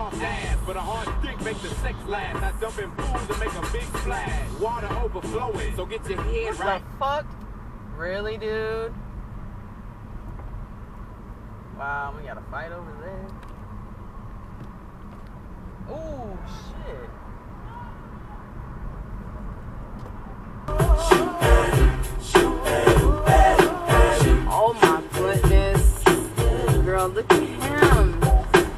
soft ass, but a hard stick make the sex last. I dump in pools to make a big splash. Water overflowing, so get your head right. The fuck? Really, dude? Wow, we got a fight over there. Oh shit. Oh my goodness. Girl, look at him.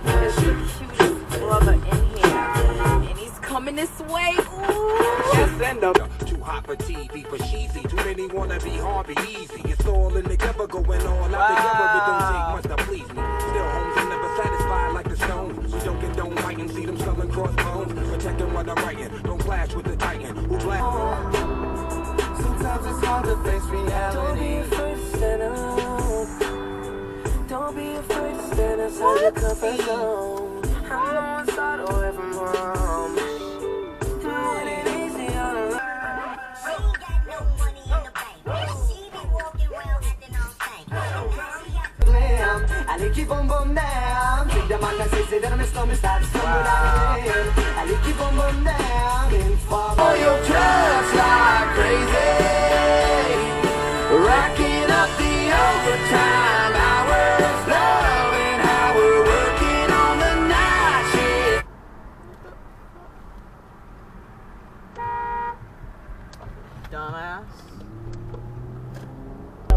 He's the cutest brother in here. And he's coming this way. Ooh. Yes, and too hot for TV, for cheesy. Too many wanna be hard, be easy. It's all in together, going all out together. It don't take much to please me. Still homes are never satisfied like the stones. So don't get done fighting, see them selling crossbones. Protecting what I'm writing, don't clash with the titan. Who blast? Sometimes it's hard to face reality. Don't be afraid to stand alone. Don't be afraid to stand outside your comfort zone. I'm on one side away from home. Doing it easy on the line. She ain't got no money in the bank. She be walking around acting all stank. I keep on boom down. Take the man that says that I'm a storm starts to come down. I keep on boom down. In for all your drugs like crazy. Racking up the overtime hours. Loving how we're working on the night shift. Dumbass.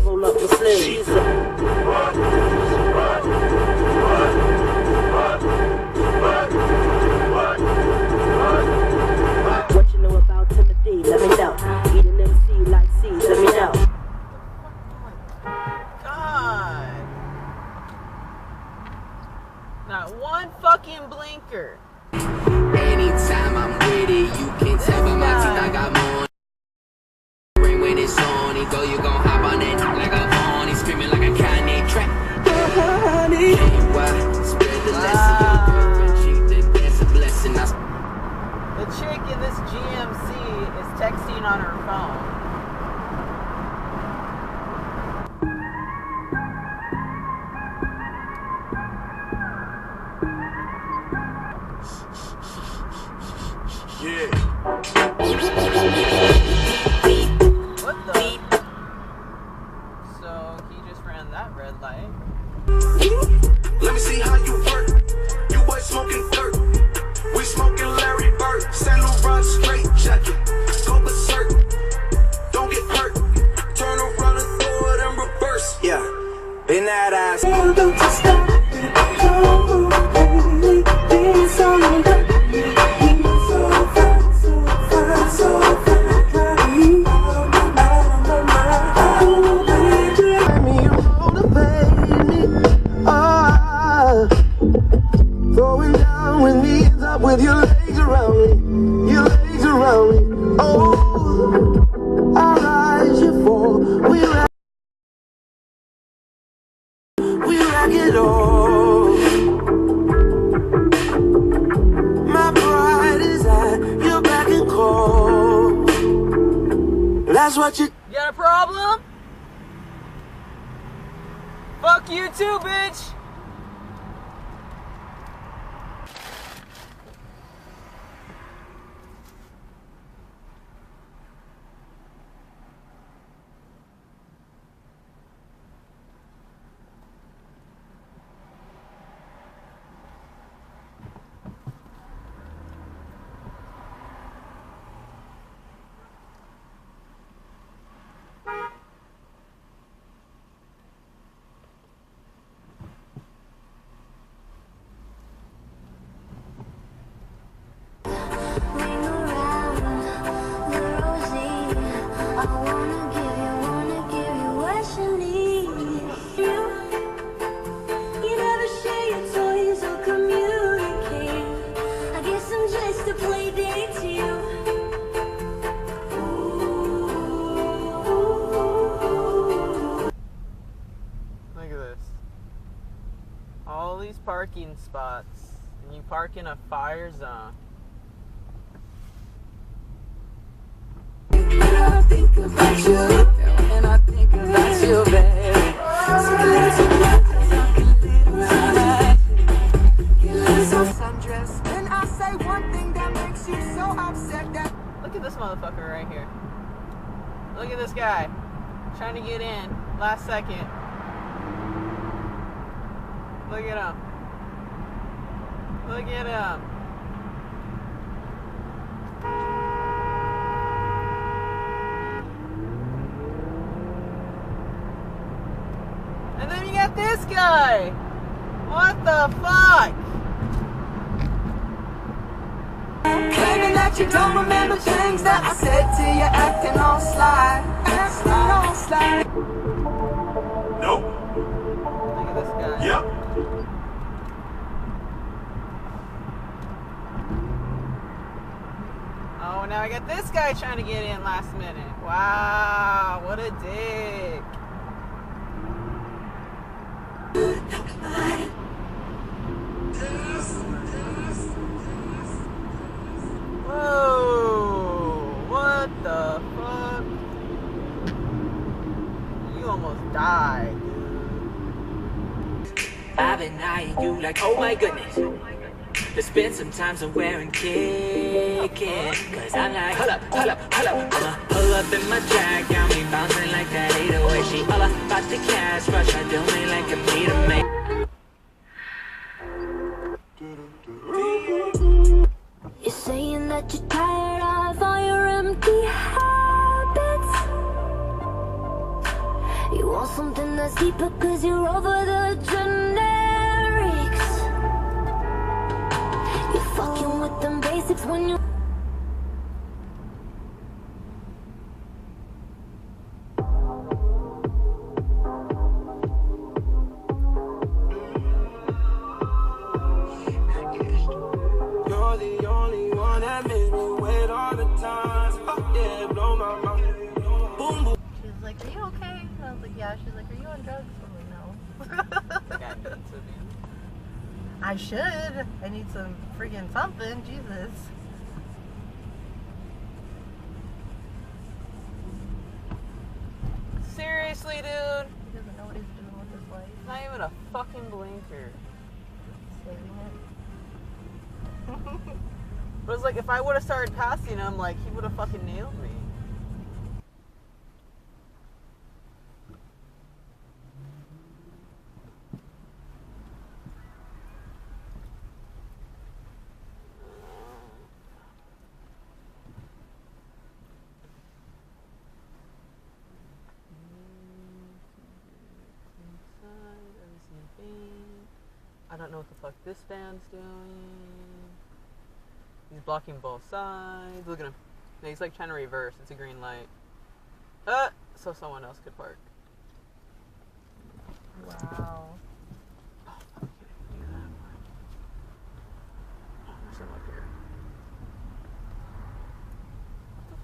Roll up the sleeves. What you know about Timothy? Let me know. Eating MC like seeds. Let me know. God. Not one fucking blinker. Anytime I'm with it, you can tell by my teeth I got more. Ring when it's on, he go, you gon' hop on it like a pony, screaming like a Kanye track. Honey, spread the lesson, your girlfriend cheat, that's a blessing. The chick in this GMC is texting on her phone. Yeah. What the? So he just ran that red light. Let me see how you work. You boys smoking dirt. We smoking Larry Bird. Saint Laurent straight jacket. Go berserk. Don't get hurt. Turn around and throw it in reverse. Yeah. Bend that ass. Don't you stop. Oh, baby. Be so good. So fine, so fine, so fine. Oh, baby. Let me motivate me. Throwing down with knees up with your legs around me. Your legs around me. Oh, I'll rise you fall. We rock it all. My pride is at your back and call. That's what you. You got a problem? Fuck you too, bitch! All these parking spots, and you park in a fire zone. I think about you, and I think about you, baby. Sundress this guy. Trying to get in. Last second. Look at him. Look at him. And then you got this guy. What the fuck? Claiming that you don't remember things that I said to you, acting all sly. Acting all sly. Nope. Look at this guy. Yep. Oh, now I got this guy trying to get in last minute. Wow, what a dick. Whoa, what the fuck? You almost died, dude. I've been eyeing you like, oh my goodness. To spend some time somewhere and kick it. Cause I'm like, hold up, hold up, hold up. I'ma pull up in my track, got me bouncing like that 808. She all about the cash, rush, I do me like a meter man. You're saying that you're tired of all your empty habits. You want something that's deeper cause you're over the generics. You're fucking with them basics when you You're the only one that makes me wait all the time. Yeah, blow my mind. Boom, boom. She was like, are you okay? And I was like, yeah. She's like, are you on drugs? I'm like, no. Got me to me. I should. I need some freaking something. Jesus. Seriously, dude? He doesn't know what he's doing with his life. Not even a fucking blinker. Saving it. But it's like, if I would have started passing him, like, he would have fucking nailed me. I don't know what the fuck this fan's doing. He's blocking both sides. Look at him. No, he's like trying to reverse. It's a green light. So someone else could park. Wow. Oh, fuck, you didn't do that one. Oh, there's some up here.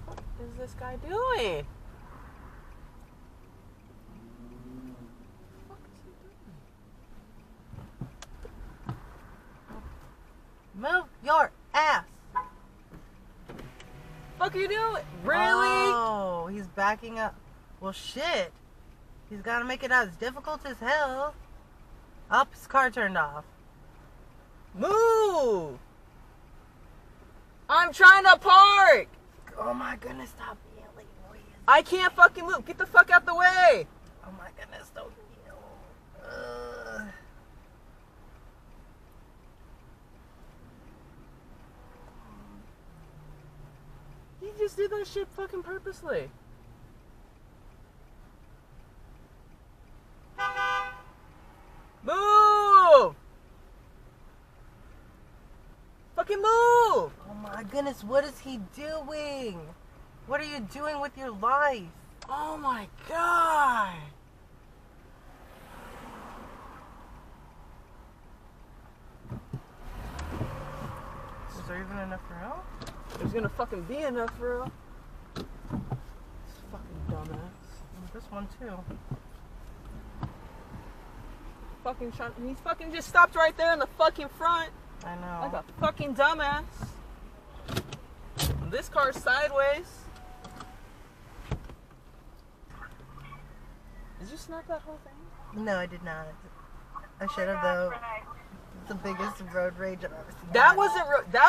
What the fuck is this guy doing? Move your ass. Fuck are you doing? Really? Oh, he's backing up. Well, shit. He's got to make it as difficult as hell. Up, his car turned off. Move! I'm trying to park! Oh my goodness, stop yelling. I can't fucking move. Get the fuck out the way! Oh my goodness, don't yell. You just did that shit fucking purposely. Move! Fucking move! Oh my goodness, what is he doing? What are you doing with your life? Oh my god! Is there even enough room? There's gonna fucking be enough room. This fucking dumbass. This one too. Fucking he's fucking just stopped right there in the fucking front. I know. Like a fucking dumbass. And this car's sideways. Did you smack that whole thing? No, I did not. I should have though. It's the biggest road rage I've ever seen. That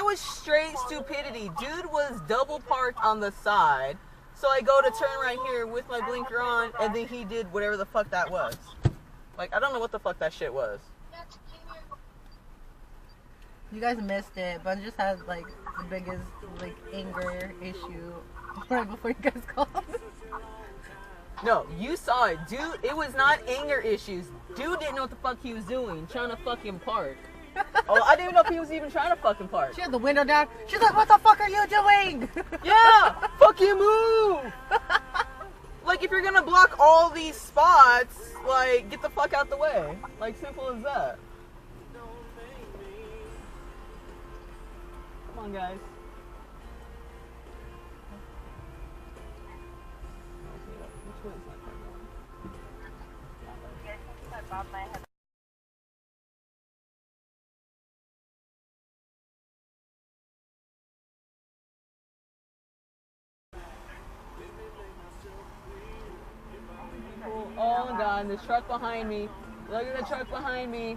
was straight stupidity. Dude was double parked on the side, So I go to turn right here with my blinker on, and then he did whatever the fuck that was. Like, I don't know what the fuck that shit was. You guys missed it. Bun just had like the biggest like anger issue right before you guys called. No, you saw it. Dude, it was not anger issues. Dude didn't know what the fuck he was doing, trying to fucking park. Oh, I didn't even know if he was even trying to fucking park. She had the window down. She's like, what the fuck are you doing? Yeah! Fucking move! Like, if you're gonna block all these spots, like, get the fuck out the way. Like, simple as that. Come on, guys. Which way is my car going? Oh my god, this truck behind me. Look at the truck behind me.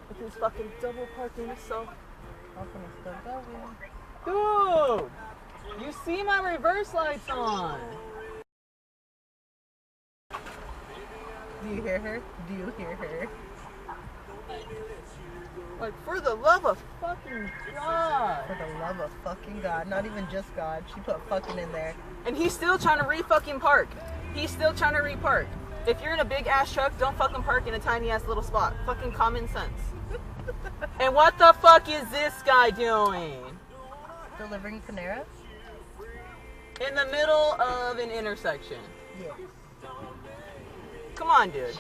With this fucking double parking itself. Dude! You see my reverse lights on. Do you hear her? Do you hear her? Like, for the love of fucking God. For the love of fucking God. Not even just God. She put fucking in there. And he's still trying to re-fucking park. He's still trying to re-park. If you're in a big ass truck, don't fucking park in a tiny ass little spot. Fucking common sense. And what the fuck is this guy doing? Delivering Panera? In the middle of an intersection. Yeah. Come on, dude.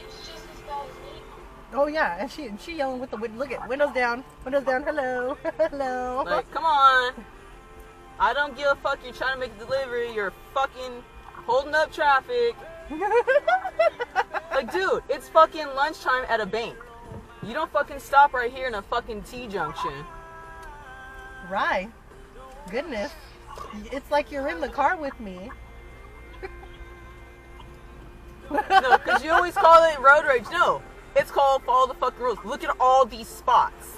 Oh yeah, and she yelling with the window. Look at windows down, hello, hello. Like, come on. I don't give a fuck. You're trying to make a delivery. You're fucking holding up traffic. Like, dude, it's fucking lunchtime at a bank. You don't fucking stop right here in a fucking T-junction. Right. Goodness. It's like you're in the car with me. No, because you always call it road rage. No, it's called follow the fucking rules. Look at all these spots.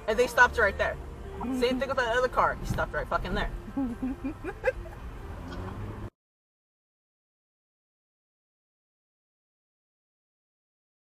And they stopped right there. Same thing with that other car. He stopped right fucking there.